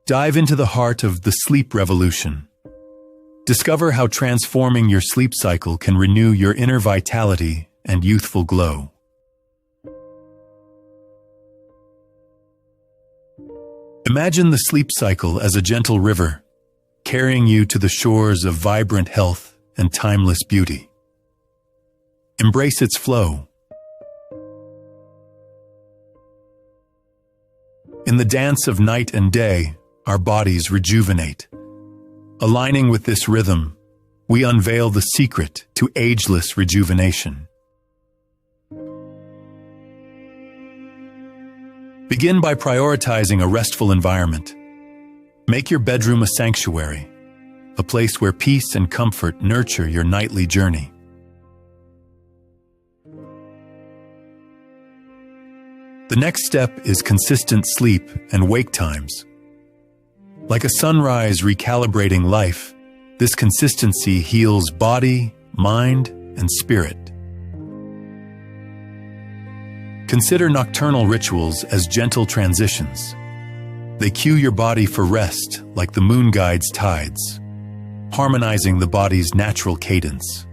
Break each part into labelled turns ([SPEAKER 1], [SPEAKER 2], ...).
[SPEAKER 1] Dive into the heart of the sleep revolution. Discover how transforming your sleep cycle can renew your inner vitality and youthful glow. Imagine the sleep cycle as a gentle river, carrying you to the shores of vibrant health and timeless beauty. Embrace its flow. In the dance of night and day, our bodies rejuvenate. Aligning with this rhythm, we unveil the secret to ageless rejuvenation. Begin by prioritizing a restful environment. Make your bedroom a sanctuary, a place where peace and comfort nurture your nightly journey. The next step is consistent sleep and wake times. Like a sunrise recalibrating life, this consistency heals body, mind, and spirit. Consider nocturnal rituals as gentle transitions. They cue your body for rest like the moon guides tides, harmonizing the body's natural cadence.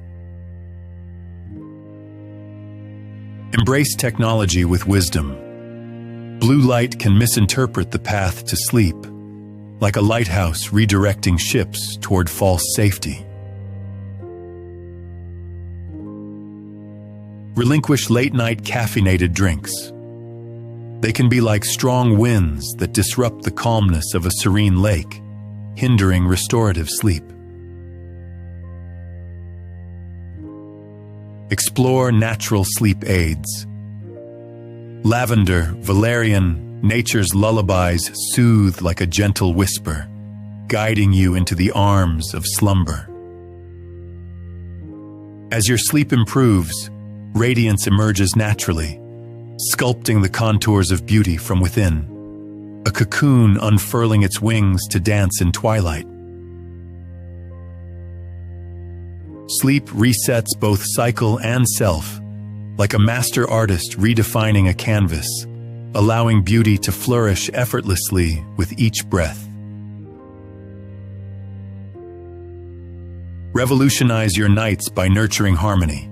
[SPEAKER 1] Embrace technology with wisdom. Blue light can misinterpret the path to sleep, like a lighthouse redirecting ships toward false safety. Relinquish late-night caffeinated drinks. They can be like strong winds that disrupt the calmness of a serene lake, hindering restorative sleep. Explore natural sleep aids. Lavender, valerian, nature's lullabies soothe like a gentle whisper, guiding you into the arms of slumber. As your sleep improves, radiance emerges naturally, sculpting the contours of beauty from within, a cocoon unfurling its wings to dance in twilight. Sleep resets both cycle and self, like a master artist redefining a canvas, allowing beauty to flourish effortlessly with each breath. Revolutionize your nights by nurturing harmony.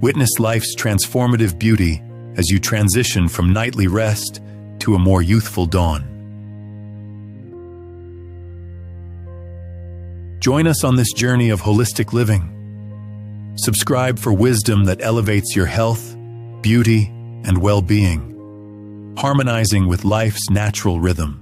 [SPEAKER 1] Witness life's transformative beauty as you transition from nightly rest to a more youthful dawn. Join us on this journey of holistic living. Subscribe for wisdom that elevates your health, beauty, and well-being, harmonizing with life's natural rhythm.